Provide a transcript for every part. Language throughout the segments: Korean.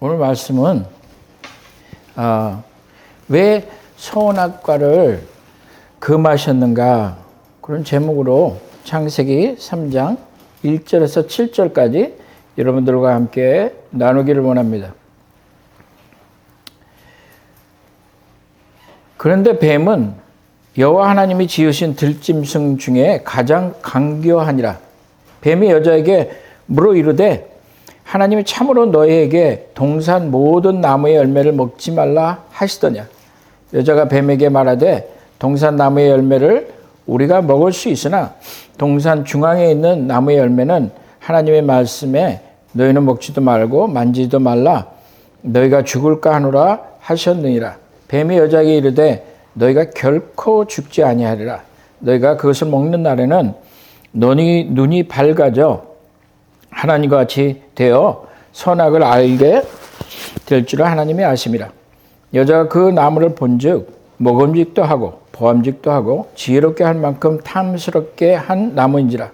오늘 말씀은 왜 선악과를 금하셨는가 그런 제목으로 창세기 3장 1절에서 7절까지 여러분들과 함께 나누기를 원합니다. 그런데 뱀은 여호와 하나님이 지으신 들짐승 중에 가장 강교하니라. 뱀이 여자에게 물어 이르되 하나님이 참으로 너희에게 동산 모든 나무의 열매를 먹지 말라 하시더냐. 여자가 뱀에게 말하되 동산 나무의 열매를 우리가 먹을 수 있으나 동산 중앙에 있는 나무의 열매는 하나님의 말씀에 너희는 먹지도 말고 만지지도 말라 너희가 죽을까 하노라 하셨느니라. 뱀이 여자에게 이르되 너희가 결코 죽지 아니하리라. 너희가 그것을 먹는 날에는 너희 눈이 밝아져 하나님과 같이 되어 선악을 알게 될 줄을 하나님이 아심이라. 여자가 그 나무를 본즉 먹음직도 하고 보암직도 하고 지혜롭게 할 만큼 탐스럽게 한 나무인지라.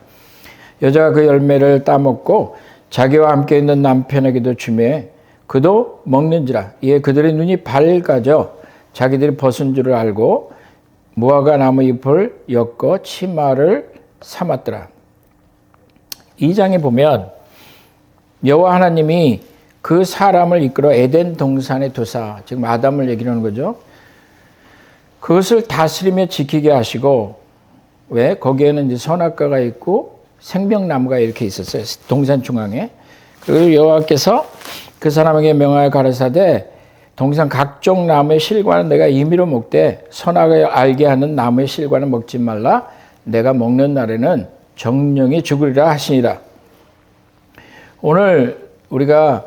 여자가 그 열매를 따먹고 자기와 함께 있는 남편에게도 주매 그도 먹는지라. 이에 그들의 눈이 밝아져 자기들이 벗은 줄을 알고 무화과 나무 잎을 엮어 치마를 삼았더라. 이 장에 보면 여호와 하나님이 그 사람을 이끌어 에덴 동산에 두사, 지금 아담을 얘기하는 거죠. 그것을 다스리며 지키게 하시고, 왜? 거기에는 이제 선악과가 있고 생명나무가 이렇게 있었어요. 동산 중앙에. 그리고 여호와께서 그 사람에게 명하여 가라사대 동산 각종 나무의 실과는 내가 임의로 먹되 선악을 알게 하는 나무의 실과는 먹지 말라. 내가 먹는 날에는 정령이 죽으리라 하시니라. 오늘 우리가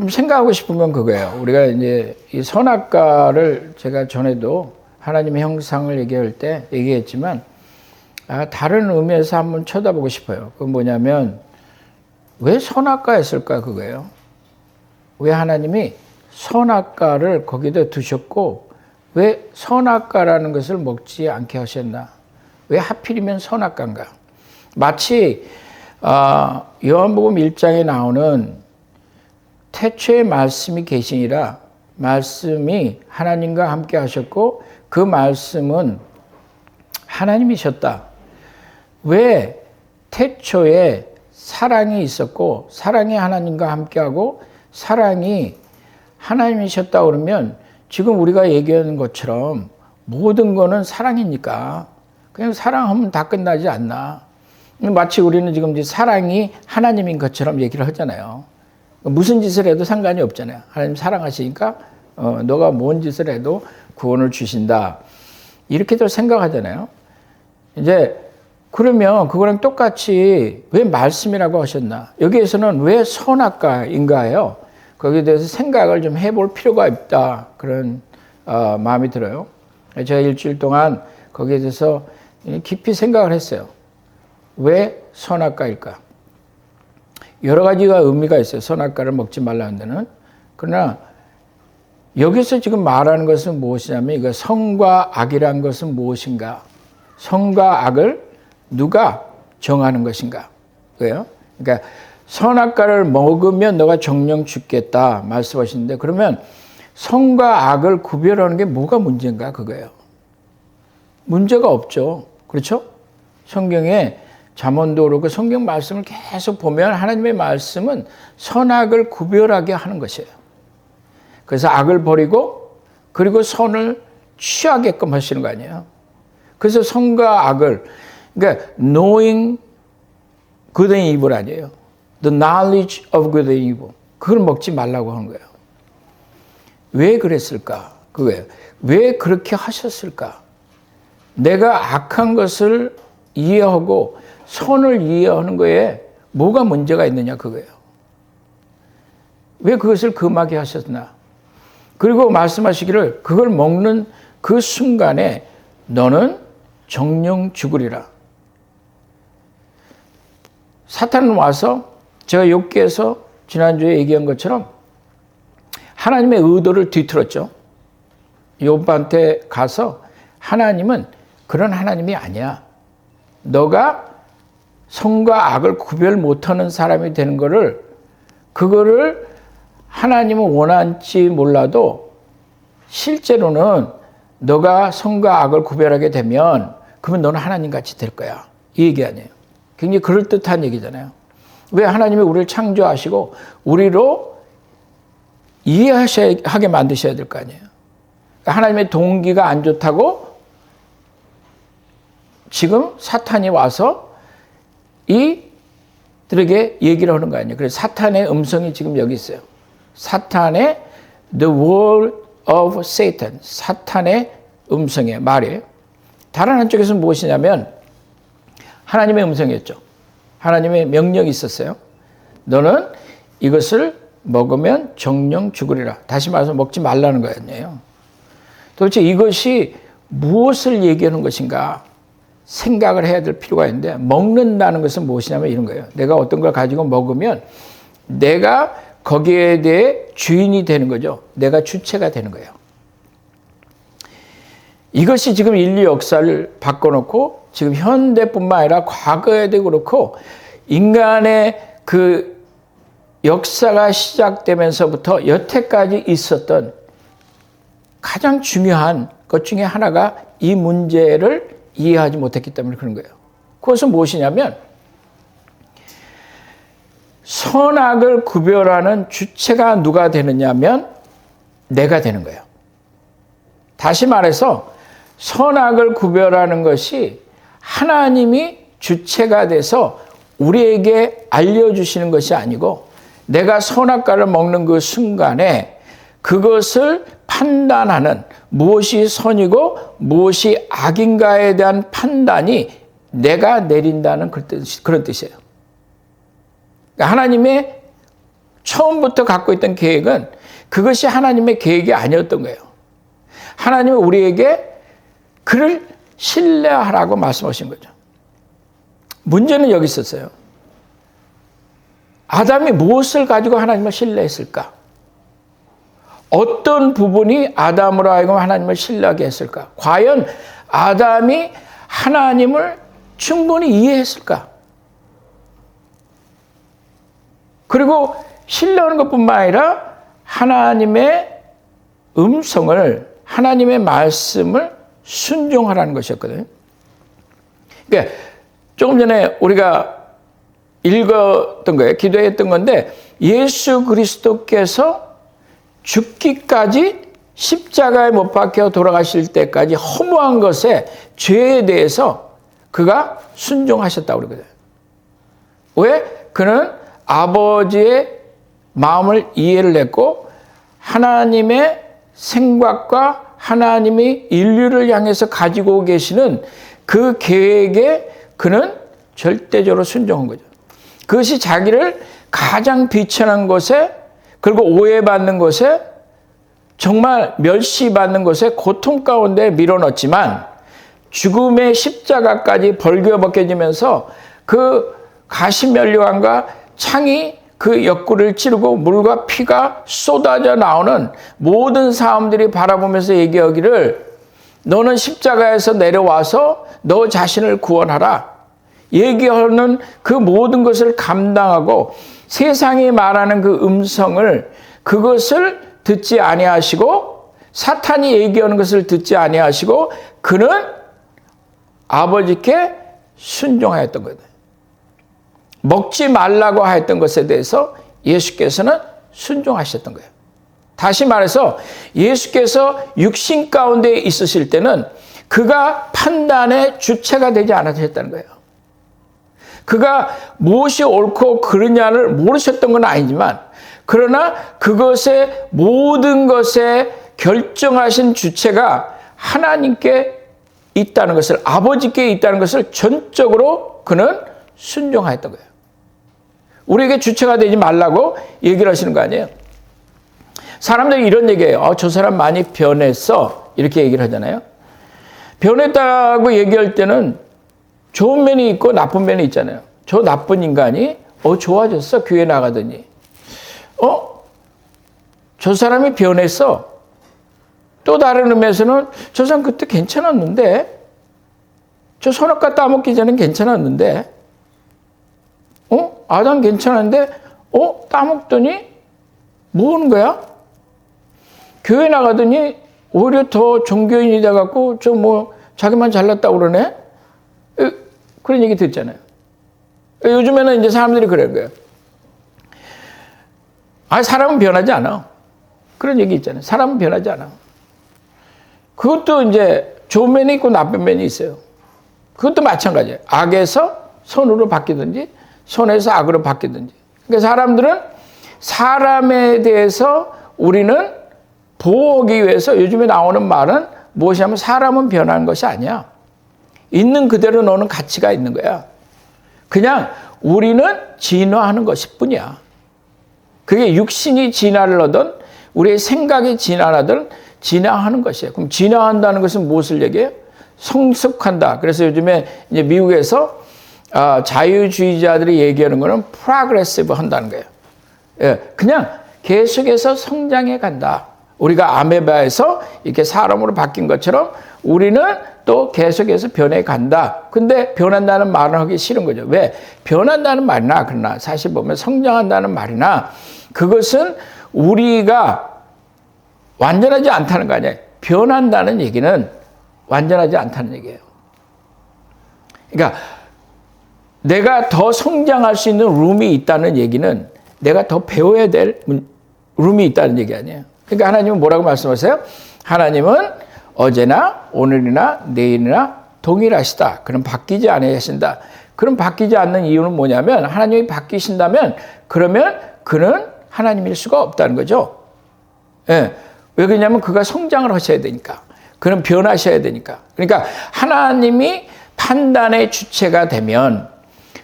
생각하고 싶은 건 그거예요. 우리가 이제 이 선악과를 제가 전에도 하나님의 형상을 얘기할 때 얘기했지만 다른 의미에서 한번 쳐다보고 싶어요. 그건 뭐냐면 왜 선악과였을까 그거예요. 왜 하나님이 선악과를 거기다 두셨고 왜 선악과라는 것을 먹지 않게 하셨나? 왜 하필이면 선악과인가? 마치 요한복음 1장에 나오는 태초에 말씀이 계시니라. 말씀이 하나님과 함께 하셨고 그 말씀은 하나님이셨다. 왜 태초에 사랑이 있었고 사랑이 하나님과 함께하고 사랑이 하나님이셨다 그러면 지금 우리가 얘기하는 것처럼 모든 거는 사랑이니까 그냥 사랑하면 다 끝나지 않나. 마치 우리는 지금 이제 사랑이 하나님인 것처럼 얘기를 하잖아요. 무슨 짓을 해도 상관이 없잖아요. 하나님 사랑하시니까 너가 뭔 짓을 해도 구원을 주신다. 이렇게들 생각하잖아요. 이제 그러면 그거랑 똑같이 왜 말씀이라고 하셨나? 여기에서는 왜 선악과인가요? 거기에 대해서 생각을 좀 해볼 필요가 있다. 그런 마음이 들어요. 제가 일주일 동안 거기에 대해서 깊이 생각을 했어요. 왜 선악과일까? 여러 가지가 의미가 있어요. 선악과를 먹지 말라는 데는. 그러나 여기서 지금 말하는 것은 무엇이냐면 이거 선과 악이란 것은 무엇인가? 선과 악을 누가 정하는 것인가? 그래요? 그러니까 선악과를 먹으면 너가 정령 죽겠다 말씀하시는데 그러면 선과 악을 구별하는 게 뭐가 문제인가 그거예요. 문제가 없죠. 그렇죠? 성경에 잠언도 그렇고 성경 말씀을 계속 보면 하나님의 말씀은 선악을 구별하게 하는 것이에요. 그래서 악을 버리고 그리고 선을 취하게끔 하시는 거 아니에요. 그래서 선과 악을 그러니까 knowing good and evil 아니에요. The knowledge of good and evil. 그걸 먹지 말라고 하는 거예요. 왜 그랬을까? 그거예요. 왜 그렇게 하셨을까? 내가 악한 것을 이해하고 선을 이해하는 거에 뭐가 문제가 있느냐 그거예요. 왜 그것을 금하게 하셨나? 그리고 말씀하시기를 그걸 먹는 그 순간에 너는 정령 죽으리라. 사탄은 와서 제가 욥기에서 지난주에 얘기한 것처럼 하나님의 의도를 뒤틀었죠. 욥한테 가서 하나님은 그런 하나님이 아니야. 너가 선과 악을 구별 못하는 사람이 되는 것을 그거를 하나님은 원한지 몰라도 실제로는 너가 선과 악을 구별하게 되면 그러면 너는 하나님 같이 될 거야. 이 얘기 아니에요. 굉장히 그럴듯한 얘기잖아요. 왜 하나님이 우리를 창조하시고 우리로 이해하게 만드셔야 될 거 아니에요. 그러니까 하나님의 동기가 안 좋다고 지금 사탄이 와서 이들에게 얘기를 하는 거 아니에요. 그래서 사탄의 음성이 지금 여기 있어요. 사탄의 the word of Satan. 사탄의 음성의 말이에요. 다른 한쪽에서는 무엇이냐면 하나님의 음성이었죠. 하나님의 명령이 있었어요. 너는 이것을 먹으면 정령 죽으리라. 다시 말해서 먹지 말라는 거 아니에요. 도대체 이것이 무엇을 얘기하는 것인가 생각을 해야 될 필요가 있는데, 먹는다는 것은 무엇이냐면 이런 거예요. 내가 어떤 걸 가지고 먹으면 내가 거기에 대해 주인이 되는 거죠. 내가 주체가 되는 거예요. 이것이 지금 인류 역사를 바꿔놓고 지금 현대뿐만 아니라 과거에도 그렇고 인간의 그 역사가 시작되면서부터 여태까지 있었던 가장 중요한 것 중에 하나가 이 문제를 이해하지 못했기 때문에 그런 거예요. 그것은 무엇이냐면 선악을 구별하는 주체가 누가 되느냐면 내가 되는 거예요. 다시 말해서 선악을 구별하는 것이 하나님이 주체가 돼서 우리에게 알려주시는 것이 아니고 내가 선악과를 먹는 그 순간에 그것을 판단하는 무엇이 선이고 무엇이 악인가에 대한 판단이 내가 내린다는 그런 뜻이에요. 하나님의 처음부터 갖고 있던 계획은 그것이 하나님의 계획이 아니었던 거예요. 하나님은 우리에게 그를 신뢰하라고 말씀하신 거죠. 문제는 여기 있었어요. 아담이 무엇을 가지고 하나님을 신뢰했을까? 어떤 부분이 아담으로 하여금 하나님을 신뢰하게 했을까? 과연 아담이 하나님을 충분히 이해했을까? 그리고 신뢰하는 것뿐만 아니라 하나님의 음성을, 하나님의 말씀을 순종하라는 것이었거든요. 그러니까 조금 전에 우리가 읽었던 거예요. 기도했던 건데 예수 그리스도께서 죽기까지 십자가에 못 박혀 돌아가실 때까지 허무한 것에 죄에 대해서 그가 순종하셨다고 그러거든요. 왜? 그는 아버지의 마음을 이해를 했고 하나님의 생각과 하나님이 인류를 향해서 가지고 계시는 그 계획에 그는 절대적으로 순종한 거죠. 그것이 자기를 가장 비천한 것에, 그리고 오해받는 것에, 정말 멸시받는 것에 고통 가운데 밀어넣었지만 죽음의 십자가까지 벌거벗겨지면서 그 가시면류관과 창이 그 옆구리를 찌르고 물과 피가 쏟아져 나오는 모든 사람들이 바라보면서 얘기하기를 너는 십자가에서 내려와서 너 자신을 구원하라. 얘기하는 그 모든 것을 감당하고 세상이 말하는 그 음성을, 그것을 듣지 아니하시고 사탄이 얘기하는 것을 듣지 아니하시고 그는 아버지께 순종하였던 거예요. 먹지 말라고 하였던 것에 대해서 예수께서는 순종하셨던 거예요. 다시 말해서 예수께서 육신 가운데 있으실 때는 그가 판단의 주체가 되지 않으셨다는 거예요. 그가 무엇이 옳고 그르냐를 모르셨던 건 아니지만 그러나 그것의 모든 것에 결정하신 주체가 하나님께 있다는 것을, 아버지께 있다는 것을 전적으로 그는 순종하였던 거예요. 우리에게 주체가 되지 말라고 얘기를 하시는 거 아니에요. 사람들이 이런 얘기해요. 저 사람 많이 변했어. 이렇게 얘기를 하잖아요. 변했다고 얘기할 때는 좋은 면이 있고 나쁜 면이 있잖아요. 저 나쁜 인간이 좋아졌어. 교회 나가더니. 저 사람이 변했어. 또 다른 의미에서는 저 사람 그때 괜찮았는데, 저 선악과 따먹기 전엔 괜찮았는데, 아담 괜찮았는데 따먹더니 뭐 하는 거야? 교회 나가더니 오히려 더 종교인이 돼갖고 자기만 잘났다고 그러네? 그런 얘기 듣잖아요. 요즘에는 이제 사람들이 그런 거예요. 사람은 변하지 않아. 그런 얘기 있잖아요. 사람은 변하지 않아. 그것도 이제 좋은 면이 있고 나쁜 면이 있어요. 그것도 마찬가지예요. 악에서 선으로 바뀌든지 선에서 악으로 바뀌든지. 그러니까 사람들은 사람에 대해서 우리는 보호하기 위해서 요즘에 나오는 말은 무엇이냐면 사람은 변하는 것이 아니야. 있는 그대로 너는 가치가 있는 거야. 그냥 우리는 진화하는 것일 뿐이야. 그게 육신이 진화를 하든 우리의 생각이 진화하든 진화하는 것이에요. 그럼 진화한다는 것은 무엇을 얘기해요? 성숙한다. 그래서 요즘에 이제 미국에서 자유주의자들이 얘기하는 거는 프로그레시브 한다는 거예요. 그냥 계속해서 성장해 간다. 우리가 아메바에서 이렇게 사람으로 바뀐 것처럼 우리는 또 계속해서 변해 간다. 근데 변한다는 말은 하기 싫은 거죠. 왜? 변한다는 말이나 그러나 사실 보면 성장한다는 말이나 그것은 우리가 완전하지 않다는 거 아니에요. 변한다는 얘기는 완전하지 않다는 얘기예요. 그러니까 내가 더 성장할 수 있는 룸이 있다는 얘기는 내가 더 배워야 될 룸이 있다는 얘기 아니에요. 그러니까 하나님은 뭐라고 말씀하세요? 하나님은 어제나 오늘이나 내일이나 동일하시다. 그럼 바뀌지 않으신다. 그럼 바뀌지 않는 이유는 뭐냐면 하나님이 바뀌신다면 그러면 그는 하나님일 수가 없다는 거죠. 왜 그러냐면 그가 성장을 하셔야 되니까. 그는 변하셔야 되니까. 그러니까 하나님이 판단의 주체가 되면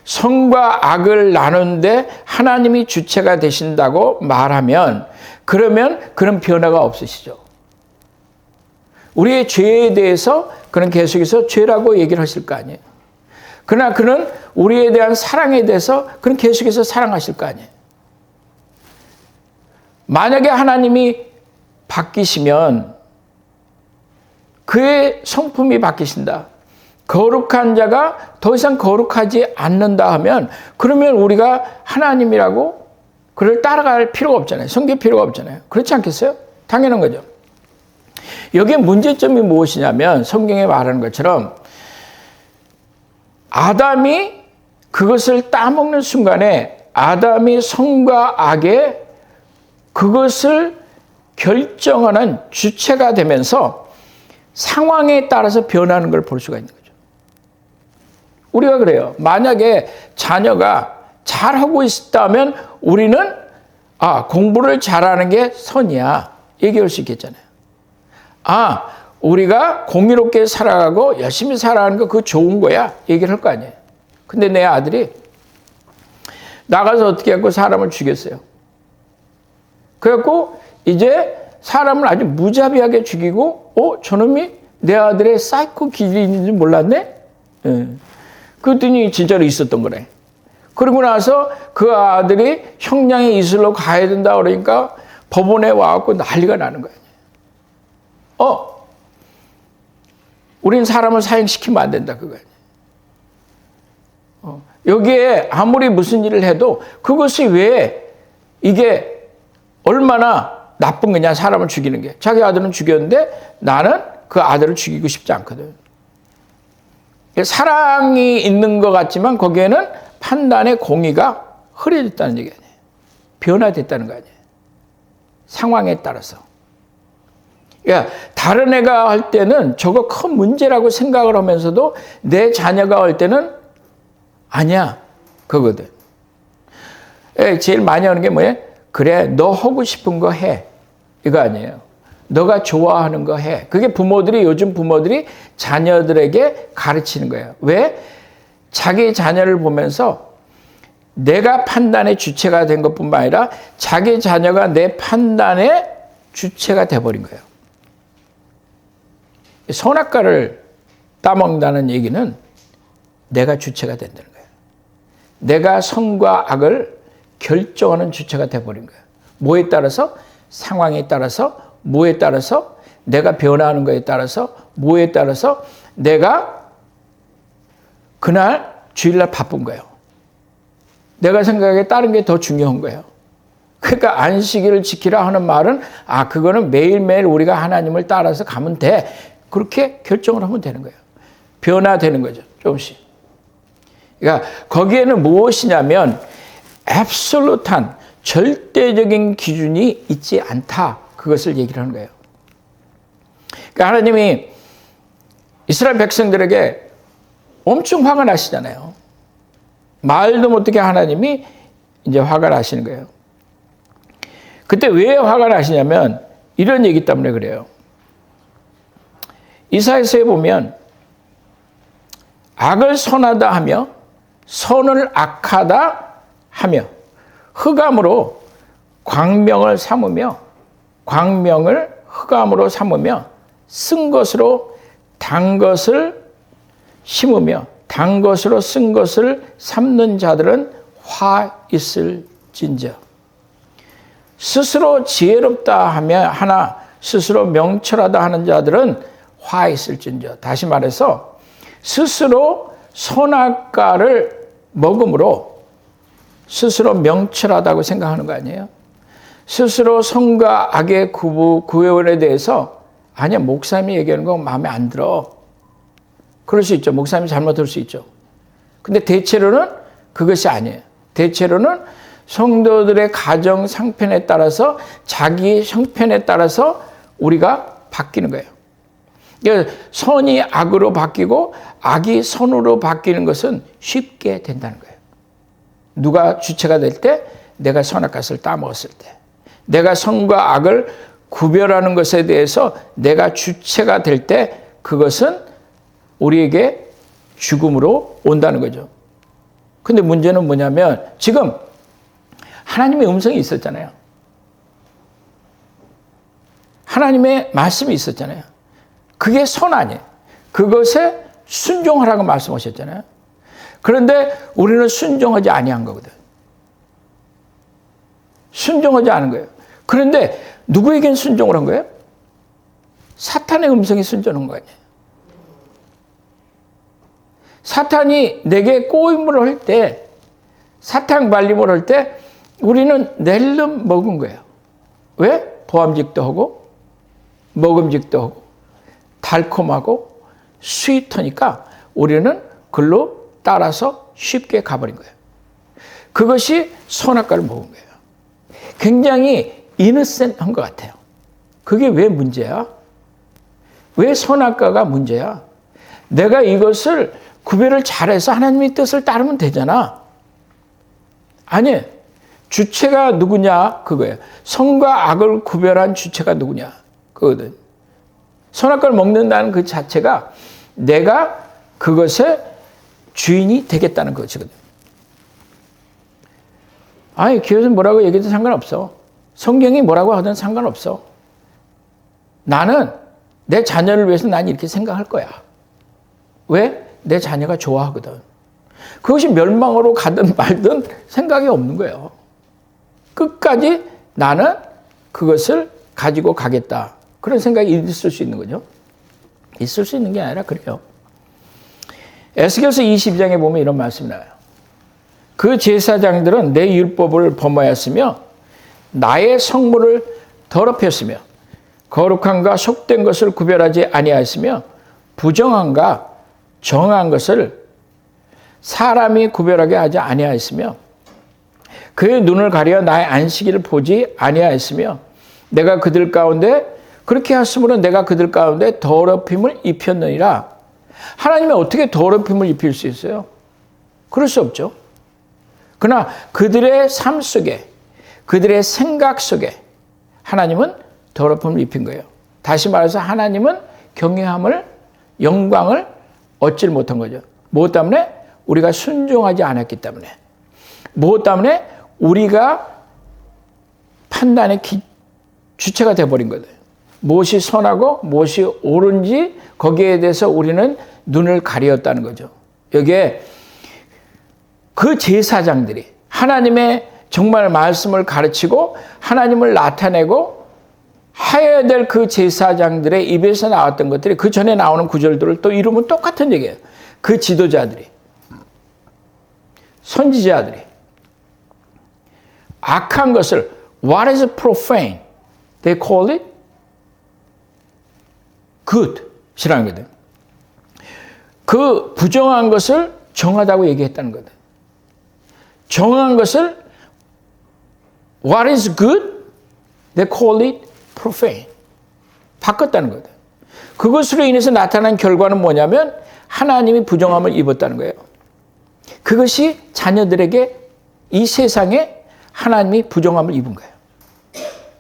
선과 악을 나누는데 하나님이 주체가 되신다고 말하면 그러면 그런 변화가 없으시죠. 우리의 죄에 대해서 그는 계속해서 죄라고 얘기를 하실 거 아니에요. 그러나 그는 우리에 대한 사랑에 대해서 그는 계속해서 사랑하실 거 아니에요. 만약에 하나님이 바뀌시면 그의 성품이 바뀌신다. 거룩한 자가 더 이상 거룩하지 않는다 하면 그러면 우리가 하나님이라고 그를 따라갈 필요가 없잖아요. 섬길 필요가 없잖아요. 그렇지 않겠어요? 당연한 거죠. 여기에 문제점이 무엇이냐면 성경에 말하는 것처럼 아담이 그것을 따먹는 순간에 아담이 선과 악의 그것을 결정하는 주체가 되면서 상황에 따라서 변하는 걸 볼 수가 있는 거죠. 우리가 그래요. 만약에 자녀가 잘하고 있다면 우리는 공부를 잘하는 게 선이야. 얘기할 수 있겠잖아요. 우리가 공의롭게 살아가고 열심히 살아가는 거 그거 좋은 거야. 얘기를 할 거 아니에요. 근데 내 아들이 나가서 어떻게 하고 사람을 죽였어요. 그래갖고 이제 사람을 아주 무자비하게 죽이고 저놈이 내 아들의 사이코 기질인지 몰랐네? 그랬더니 진짜로 있었던 거래. 그러고 나서 그 아들이 형량의 이슬로 가야 된다 그러니까 법원에 와갖고 난리가 나는 거야. 우린 사람을 사형시키면 안 된다 그거 아니야. 여기에 아무리 무슨 일을 해도 그것이 왜 이게 얼마나 나쁜 거냐 사람을 죽이는 게. 자기 아들은 죽였는데 나는 그 아들을 죽이고 싶지 않거든. 사랑이 있는 것 같지만 거기에는 판단의 공의가 흐려졌다는 얘기 아니에요. 변화됐다는 거 아니에요. 상황에 따라서. 그러니까 다른 애가 할 때는 저거 큰 문제라고 생각을 하면서도 내 자녀가 할 때는 아니야 그거거든. 제일 많이 하는 게 뭐예요? 그래 너 하고 싶은 거 해. 이거 아니에요. 너가 좋아하는 거 해. 그게 요즘 부모들이 자녀들에게 가르치는 거예요. 왜? 자기 자녀를 보면서 내가 판단의 주체가 된 것뿐만 아니라 자기 자녀가 내 판단의 주체가 돼버린 거예요. 선악과를 따먹는다는 얘기는 내가 주체가 된다는 거예요. 내가 선과 악을 결정하는 주체가 돼버린 거예요. 뭐에 따라서? 상황에 따라서, 뭐에 따라서? 내가 변화하는 거에 따라서, 뭐에 따라서? 내가 그날 주일날 바쁜 거예요. 내가 생각에 다른 게 더 중요한 거예요. 그러니까 안식일을 지키라 하는 말은 그거는 매일매일 우리가 하나님을 따라서 가면 돼. 그렇게 결정을 하면 되는 거예요. 변화되는 거죠. 조금씩. 그러니까 거기에는 무엇이냐면 앱솔루트한 절대적인 기준이 있지 않다. 그것을 얘기를 하는 거예요. 그러니까 하나님이 이스라엘 백성들에게 엄청 화가 나시잖아요. 말도 못하게 하나님이 이제 화가 나시는 거예요. 그때 왜 화가 나시냐면 이런 얘기 때문에 그래요. 이사야서에 보면 악을 선하다 하며 선을 악하다 하며 흑암으로 광명을 삼으며 광명을 흑암으로 삼으며 쓴 것으로 단 것을 심으며 단 것으로 쓴 것을 삼는 자들은 화 있을진저. 스스로 지혜롭다 하나 스스로 명철하다 하는 자들은 화 있을진저. 다시 말해서 스스로 선악과를 먹음으로 스스로 명철하다고 생각하는 거 아니에요? 스스로 선과 악의 구별에 대해서 아니야, 목사님이 얘기하는 거 마음에 안 들어. 그럴 수 있죠. 목사님이 잘못 들을 수 있죠. 근데 대체로는 그것이 아니에요. 대체로는 성도들의 가정 상편에 따라서 자기 형편에 따라서 우리가 바뀌는 거예요. 그러니까 선이 악으로 바뀌고 악이 선으로 바뀌는 것은 쉽게 된다는 거예요. 누가 주체가 될 때? 내가 선악과를 따먹었을 때. 내가 선과 악을 구별하는 것에 대해서 내가 주체가 될 때 그것은 우리에게 죽음으로 온다는 거죠. 근데 문제는 뭐냐면 지금 하나님의 음성이 있었잖아요. 하나님의 말씀이 있었잖아요. 그게 선 아니에요. 그것에 순종하라고 말씀하셨잖아요. 그런데 우리는 순종하지 아니한 거거든. 순종하지 않은 거예요. 그런데 누구에겐 순종을 한 거예요? 사탄의 음성이 순종한 거 아니에요. 사탄이 내게 꼬임을 할 때, 사탄 발림을 할 때 우리는 낼름 먹은 거예요. 왜? 보암직도 하고 먹음직도 하고 달콤하고 스윗하니까 우리는 글로 따라서 쉽게 가버린 거예요. 그것이 선악과를 먹은 거예요. 굉장히 이너센트한 것 같아요. 그게 왜 문제야? 왜 선악과가 문제야? 내가 이것을 구별을 잘해서 하나님의 뜻을 따르면 되잖아. 아니, 주체가 누구냐? 그거예요. 선과 악을 구별한 주체가 누구냐? 그거거든. 선악과를 먹는다는 그 자체가 내가 그것의 주인이 되겠다는 것이거든. 아니, 교회에서 뭐라고 얘기해도 상관없어. 성경이 뭐라고 하든 상관없어. 나는 내 자녀를 위해서 난 이렇게 생각할 거야. 왜? 내 자녀가 좋아하거든. 그것이 멸망으로 가든 말든 생각이 없는 거예요. 끝까지 나는 그것을 가지고 가겠다. 그런 생각이 있을 수 있는 거죠. 있을 수 있는 게 아니라 그래요. 에스겔서 22장에 보면 이런 말씀이 나와요. 그 제사장들은 내 율법을 범하였으며 나의 성물을 더럽혔으며 거룩한가 속된 것을 구별하지 아니하였으며 부정한가 정한 것을 사람이 구별하게 하지 아니하였으며 그의 눈을 가려 나의 안식일을 보지 아니하였으며 내가 그들 가운데 그렇게 하심으로 내가 그들 가운데 더럽힘을 입혔느니라. 하나님이 어떻게 더럽힘을 입힐 수 있어요? 그럴 수 없죠. 그러나 그들의 삶 속에 그들의 생각 속에 하나님은 더럽힘을 입힌 거예요. 다시 말해서 하나님은 경외함을 영광을 얻질 못한 거죠. 무엇 때문에? 우리가 순종하지 않았기 때문에. 무엇 때문에? 우리가 판단의 주체가 되어버린 거예요. 무엇이 선하고 무엇이 옳은지 거기에 대해서 우리는 눈을 가리었다는 거죠. 여기에 그 제사장들이 하나님의 정말 말씀을 가르치고 하나님을 나타내고 해야 될 그 제사장들의 입에서 나왔던 것들이 그 전에 나오는 구절들을 또 이루면 똑같은 얘기예요. 그 지도자들이, 선지자들이 악한 것을 what is profane? They call it good 이라는 거거든. 그 부정한 것을 정하다고 얘기했다는 거다. 정한 것을 what is good? They call it profane. 바꿨다는 거다. 그것으로 인해서 나타난 결과는 뭐냐면 하나님이 부정함을 입었다는 거예요. 그것이 자녀들에게 이 세상에 하나님이 부정함을 입은 거예요.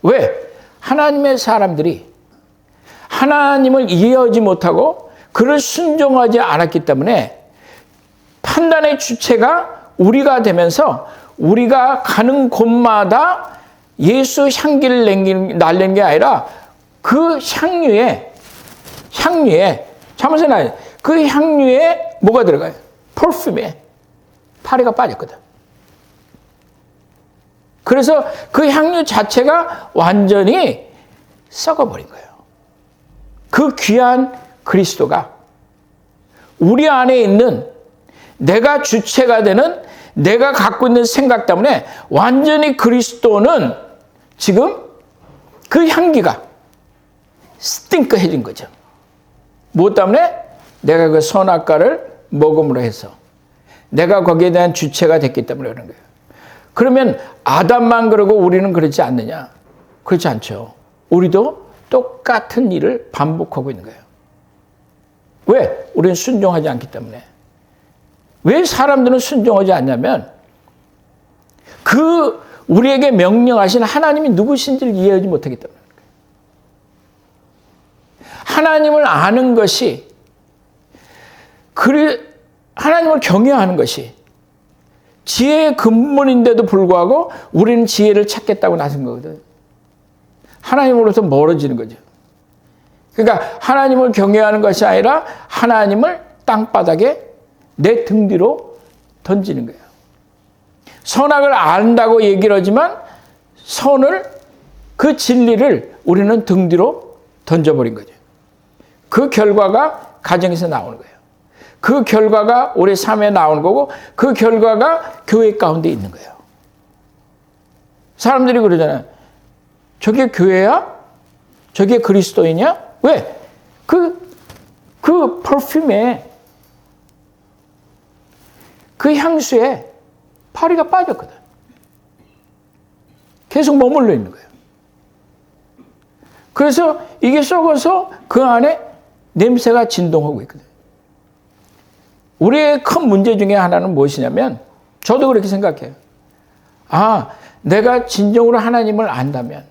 왜? 하나님의 사람들이 하나님을 이해하지 못하고 그를 순종하지 않았기 때문에 판단의 주체가 우리가 되면서 우리가 가는 곳마다 예수 향기를 날리는 게 아니라 그 향유에 잠깐만 생각해. 그 향유에 뭐가 들어가요? 퍼퓸에 파리가 빠졌거든. 그래서 그 향유 자체가 완전히 썩어버린 거예요. 그 귀한 그리스도가 우리 안에 있는 내가 주체가 되는 내가 갖고 있는 생각 때문에 완전히 그리스도는 지금 그 향기가 스팅크해진 거죠. 무엇 때문에? 내가 그 선악과를 먹음으로 해서 내가 거기에 대한 주체가 됐기 때문에 그런 거예요. 그러면 아담만 그러고 우리는 그렇지 않느냐? 그렇지 않죠. 우리도 똑같은 일을 반복하고 있는 거예요. 왜? 우리는 순종하지 않기 때문에. 왜 사람들은 순종하지 않냐면 그 우리에게 명령하신 하나님이 누구신지를 이해하지 못하기 때문에. 하나님을 아는 것이 하나님을 경외하는 것이 지혜의 근본인데도 불구하고 우리는 지혜를 찾겠다고 나선 거거든. 하나님으로부터 멀어지는 거죠. 그러니까 하나님을 경외하는 것이 아니라 하나님을 땅바닥에 내 등 뒤로 던지는 거예요. 선악을 안다고 얘기를 하지만 그 진리를 우리는 등 뒤로 던져버린 거죠. 그 결과가 가정에서 나오는 거예요. 그 결과가 우리 삶에 나오는 거고 그 결과가 교회 가운데 있는 거예요. 사람들이 그러잖아요. 저게 교회야? 저게 그리스도이냐? 왜? 그 퍼퓸에 그 향수에 파리가 빠졌거든. 계속 머물러 있는 거예요. 그래서 이게 썩어서 그 안에 냄새가 진동하고 있거든. 우리의 큰 문제 중에 하나는 무엇이냐면 저도 그렇게 생각해요. 내가 진정으로 하나님을 안다면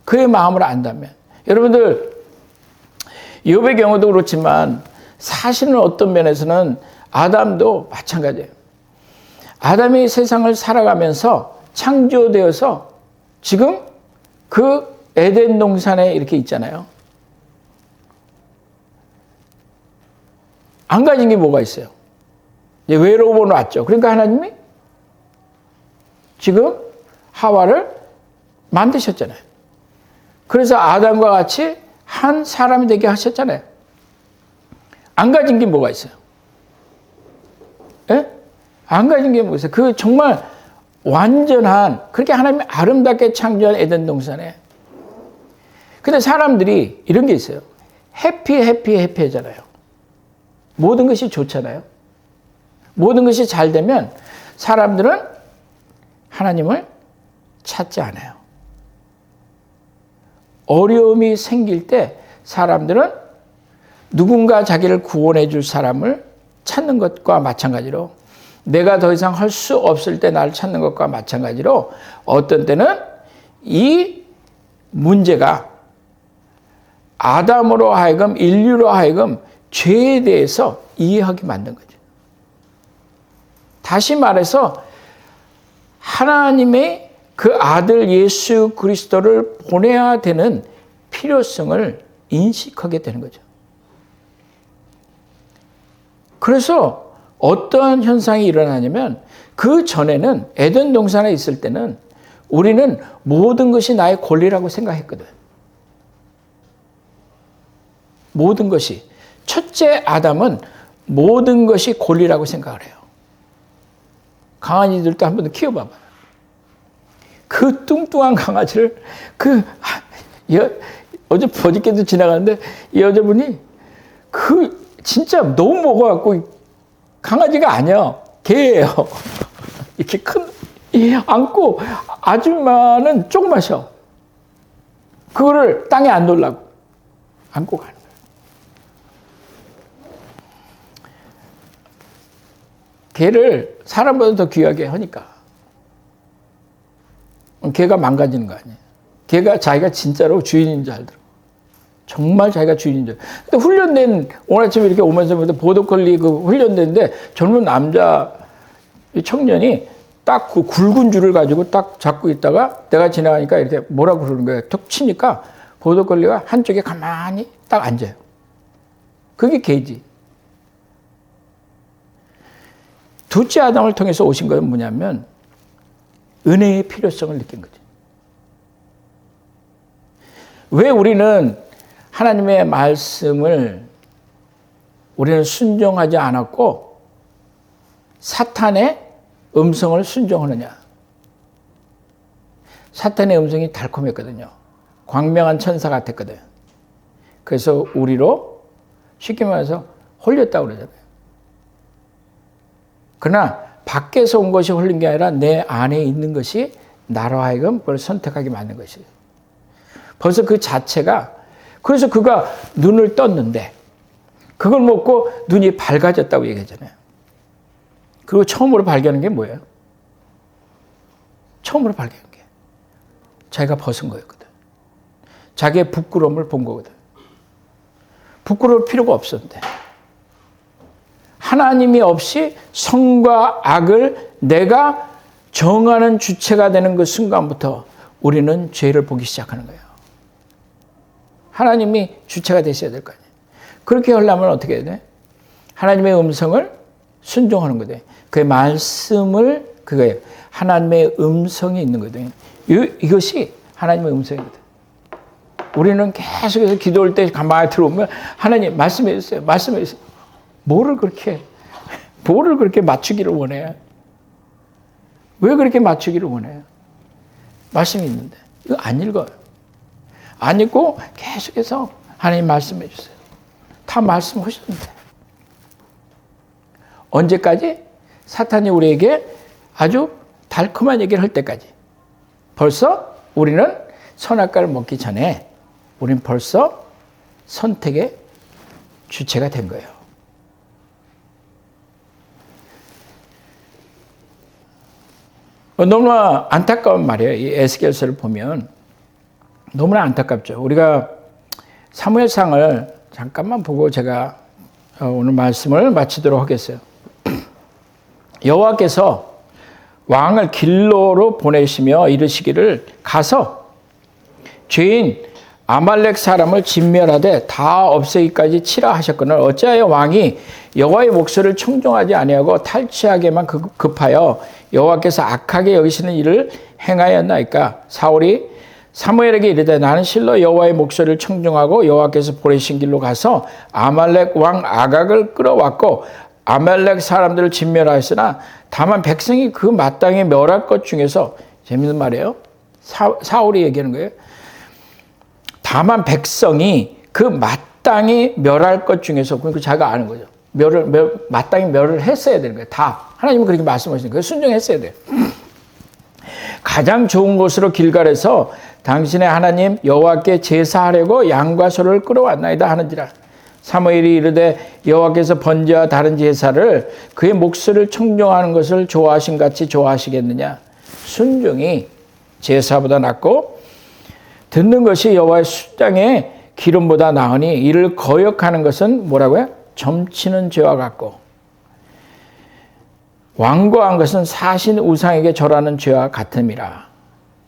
그의 마음을 안다면 여러분들 욥의 경우도 그렇지만 사실은 어떤 면에서는 아담도 마찬가지예요. 아담이 세상을 살아가면서 창조되어서 지금 그 에덴 동산에 이렇게 있잖아요. 안 가진 게 뭐가 있어요? 이제 외로워 놨죠. 그러니까 하나님이 지금 하와를 만드셨잖아요. 그래서 아담과 같이 한 사람이 되게 하셨잖아요. 안 가진 게 뭐가 있어요? 예? 안 가진 게 뭐가 있어요? 그 정말 완전한, 그렇게 하나님이 아름답게 창조한 에덴 동산에. 근데 사람들이 이런 게 있어요. 해피하잖아요. 모든 것이 좋잖아요. 모든 것이 잘 되면 사람들은 하나님을 찾지 않아요. 어려움이 생길 때 사람들은 누군가 자기를 구원해 줄 사람을 찾는 것과 마찬가지로 내가 더 이상 할 수 없을 때 나를 찾는 것과 마찬가지로 어떤 때는 이 문제가 아담으로 하여금 인류로 하여금 죄에 대해서 이해하게 만든 거죠. 다시 말해서 하나님의 그 아들 예수 그리스도를 보내야 되는 필요성을 인식하게 되는 거죠. 그래서 어떠한 현상이 일어나냐면 그 전에는 에덴 동산에 있을 때는 우리는 모든 것이 나의 권리라고 생각했거든. 모든 것이. 첫째 아담은 모든 것이 권리라고 생각을 해요. 강아지들도 한 번 더 키워봐봐. 그 뚱뚱한 강아지를 어제 버저께도 지나가는데 이 여자분이 진짜 너무 먹어갖고 강아지가 아니야. 개예요. 이렇게 안고 아줌마는 조그마셔. 그거를 땅에 안 놓으려고 안고 가는 거예요. 개를 사람보다 더 귀하게 하니까. 개가 망가지는 거 아니에요. 개가 자기가 진짜로 주인인 줄 알더라고. 정말 자기가 주인인 줄. 근데 훈련된, 오늘 아침에 이렇게 오면서 보더콜리 훈련된데 젊은 남자 청년이 딱 그 굵은 줄을 가지고 딱 잡고 있다가 내가 지나가니까 이렇게 뭐라고 그러는 거예요. 툭 치니까 보더콜리가 한쪽에 가만히 딱 앉아요. 그게 개지. 둘째 아담을 통해서 오신 건 뭐냐면 은혜의 필요성을 느낀 거죠. 왜 우리는 하나님의 말씀을 우리는 순종하지 않았고 사탄의 음성을 순종하느냐? 사탄의 음성이 달콤했거든요. 광명한 천사 같았거든요. 그래서 우리로 쉽게 말해서 홀렸다고 그러잖아요. 그러나 밖에서 온 것이 홀린 게 아니라 내 안에 있는 것이 나로 하여금 그걸 선택하게 만든 것이에요. 벌써 그 자체가, 그래서 그가 눈을 떴는데 그걸 먹고 눈이 밝아졌다고 얘기하잖아요. 그리고 처음으로 발견한 게 뭐예요? 처음으로 발견한 게 자기가 벗은 거였거든. 자기의 부끄러움을 본 거거든. 부끄러울 필요가 없었는데 하나님이 없이 선과 악을 내가 정하는 주체가 되는 그 순간부터 우리는 죄를 보기 시작하는 거예요. 하나님이 주체가 되셔야 될 거 아니에요. 그렇게 하려면 어떻게 해야 돼? 하나님의 음성을 순종하는 거예요. 그의 말씀을, 그거예요. 하나님의 음성이 있는 거거든요. 이것이 하나님의 음성이거든. 우리는 계속해서 기도할 때 가만히 들어오면 하나님 말씀해 주세요. 말씀해 주세요. 뭐를 그렇게 맞추기를 원해요? 왜 그렇게 맞추기를 원해요? 말씀이 있는데. 이거 안 읽어요. 안 읽고 계속해서 하나님 말씀해 주세요. 다 말씀하셨는데. 언제까지? 사탄이 우리에게 아주 달콤한 얘기를 할 때까지. 벌써 우리는 선악과를 먹기 전에 우리는 벌써 선택의 주체가 된 거예요. 너무나 안타까운 말이에요. 이 에스겔서를 보면 너무나 안타깝죠. 우리가 사무엘상을 잠깐만 보고 제가 오늘 말씀을 마치도록 하겠어요. 여호와께서 왕을 길로로 보내시며 이르시기를 가서 죄인 아말렉 사람을 진멸하되 다 없애기까지 치라 하셨거늘 어찌하여 왕이 여호와의 목소리를 청종하지 아니하고 탈취하게만 급하여 여호와께서 악하게 여기시는 일을 행하였나이까. 사울이 사무엘에게 이르되 나는 실로 여호와의 목소리를 청종하고 여호와께서 보내신 길로 가서 아말렉 왕 아각을 끌어왔고 아말렉 사람들을 진멸하였으나 다만 백성이 그 마땅히 멸할 것 중에서, 재밌는 말이에요. 사울이 얘기하는 거예요. 다만 백성이 그 마땅히 멸할 것 중에서, 그러니까 자기가 아는 거죠. 마땅히 멸을 했어야 되는 거예요. 다. 하나님은 그렇게 말씀하시니까 순종했어야 돼요. 가장 좋은 곳으로 길갈에서 당신의 하나님 여호와께 제사하려고 양과 소를 끌어왔나이다 하는지라. 사무엘이 이르되 여호와께서 번제와 다른 제사를 그의 목소리를 청종하는 것을 좋아하신 같이 좋아하시겠느냐. 순종이 제사보다 낫고 듣는 것이 여호와의 수장의 기름보다 나으니 이를 거역하는 것은 뭐라고요? 점치는 죄와 같고 완고한 것은 사신 우상에게 절하는 죄와 같음이라.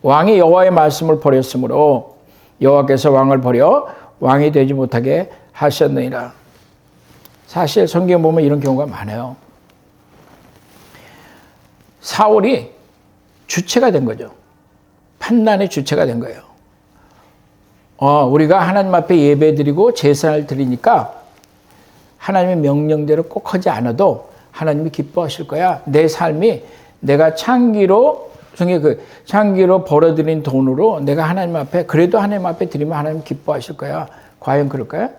왕이 여호와의 말씀을 버렸으므로 여호와께서 왕을 버려 왕이 되지 못하게 하셨느니라. 사실 성경에 보면 이런 경우가 많아요. 사울이 주체가 된 거죠. 판단의 주체가 된 거예요. 우리가 하나님 앞에 예배드리고 제사를 드리니까 하나님의 명령대로 꼭 하지 않아도 하나님이 기뻐하실 거야. 내 삶이 내가 창기로 성경에 그 창기로 벌어들인 돈으로 내가 하나님 앞에, 그래도 하나님 앞에 드리면 하나님 기뻐하실 거야. 과연 그럴까요?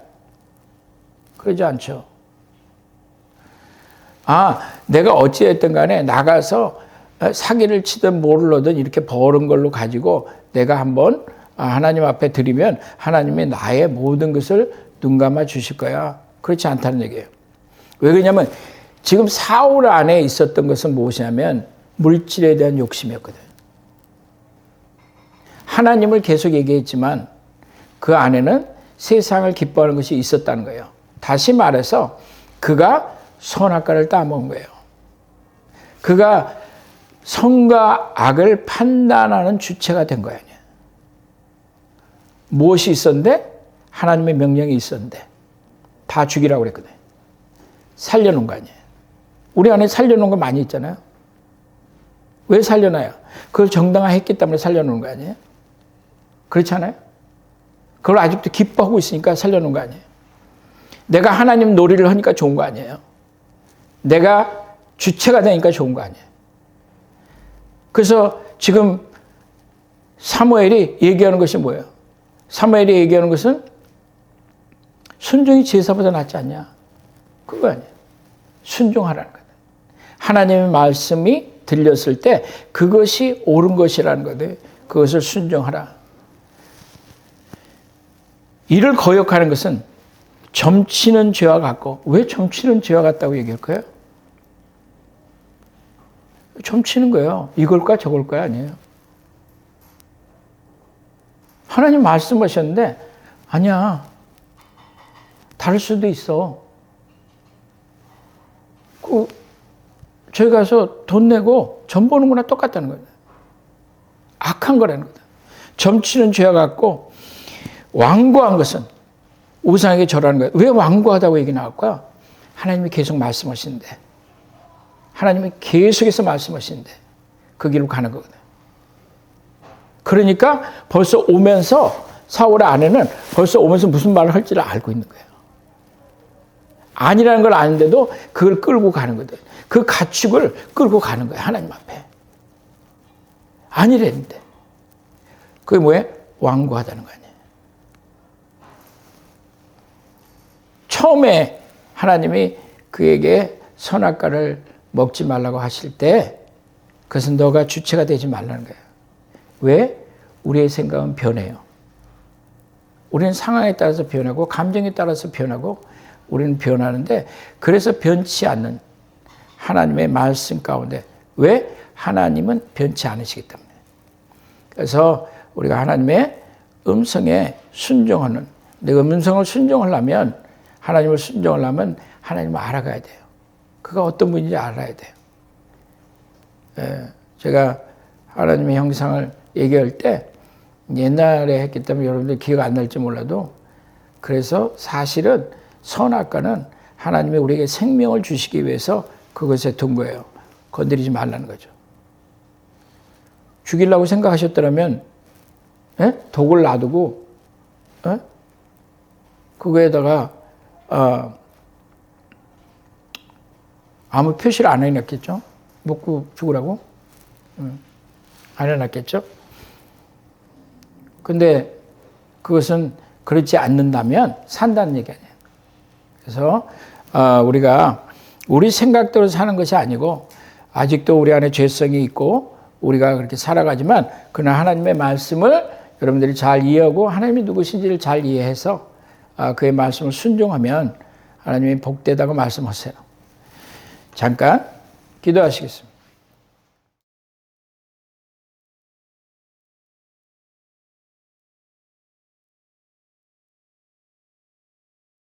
그러지 않죠. 내가 어찌됐든 간에 나가서 사기를 치든 뭐를 넣든 이렇게 벌은 걸로 가지고 내가 한번 하나님 앞에 드리면 하나님이 나의 모든 것을 눈 감아 주실 거야. 그렇지 않다는 얘기예요. 왜 그러냐면 지금 사울 안에 있었던 것은 무엇이냐면 물질에 대한 욕심이었거든. 하나님을 계속 얘기했지만 그 안에는 세상을 기뻐하는 것이 있었다는 거예요. 다시 말해서 그가 선악과를 따먹은 거예요. 그가 선과 악을 판단하는 주체가 된 거예요. 무엇이 있었는데? 하나님의 명령이 있었는데 다 죽이라고 그랬거든요. 살려놓은 거 아니에요. 우리 안에 살려놓은 거 많이 있잖아요. 왜 살려놔요? 그걸 정당화했기 때문에 살려놓은 거 아니에요? 그렇지 않아요? 그걸 아직도 기뻐하고 있으니까 살려놓은 거 아니에요? 내가 하나님 놀이를 하니까 좋은 거 아니에요? 내가 주체가 되니까 좋은 거 아니에요? 그래서 지금 사무엘이 얘기하는 것이 뭐예요? 사무엘이 얘기하는 것은 순종이 제사보다 낫지 않냐? 그거 아니에요. 순종하라는 거예요. 하나님의 말씀이 들렸을 때 그것이 옳은 것이라는 거예요. 그것을 순종하라. 이를 거역하는 것은 점치는 죄와 같고, 왜 점치는 죄와 같다고 얘기할까요? 점치는 거예요. 이걸까 저걸까 아니에요. 하나님 말씀하셨는데 아니야. 다를 수도 있어. 저희 가서 돈 내고 점 보는 거나 똑같다는 거예요. 악한 거라는 거다. 점치는 죄와 같고 완고한 것은 우상에게 절하는 거예요. 왜 완고하다고 얘기 나올까? 하나님이 계속 말씀하시는데, 하나님이 계속해서 말씀하시는데 그 길로 가는 거거든요. 그러니까 벌써 오면서 사울의 아내는 벌써 오면서 무슨 말을 할지를 알고 있는 거예요. 아니라는 걸 아는데도 그걸 끌고 가는 거거든. 그 가축을 끌고 가는 거예요. 하나님 앞에. 아니랬는데. 그게 뭐예요? 완고하다는 거 아니에요. 처음에 하나님이 그에게 선악과를 먹지 말라고 하실 때 그것은 너가 주체가 되지 말라는 거예요. 왜? 우리의 생각은 변해요. 우리는 상황에 따라서 변하고 감정에 따라서 변하고 우리는 변하는데, 그래서 변치 않는 하나님의 말씀 가운데, 왜? 하나님은 변치 않으시기 때문에. 그래서 우리가 하나님의 음성에 순종하는, 내가 음성을 순종하려면, 하나님을 순종하려면 하나님을 알아가야 돼요. 그가 어떤 분인지 알아야 돼요. 제가 하나님의 형상을 얘기할 때 옛날에 했기 때문에 여러분들 기억 안 날지 몰라도, 그래서 사실은 선악과는 하나님이 우리에게 생명을 주시기 위해서 그것에 둔 거예요. 건드리지 말라는 거죠. 죽이려고 생각하셨더라면 독을 놔두고 그거에다가 아무 표시를 안 해놨겠죠. 먹고 죽으라고 안 해놨겠죠. 근데 그것은 그렇지 않는다면 산다는 얘기 아니에요. 그래서 우리가 우리 생각대로 사는 것이 아니고, 아직도 우리 안에 죄성이 있고 우리가 그렇게 살아가지만, 그러나 하나님의 말씀을 여러분들이 잘 이해하고 하나님이 누구신지를 잘 이해해서 그의 말씀을 순종하면 하나님이 복되다고 말씀하세요. 잠깐 기도하시겠습니다.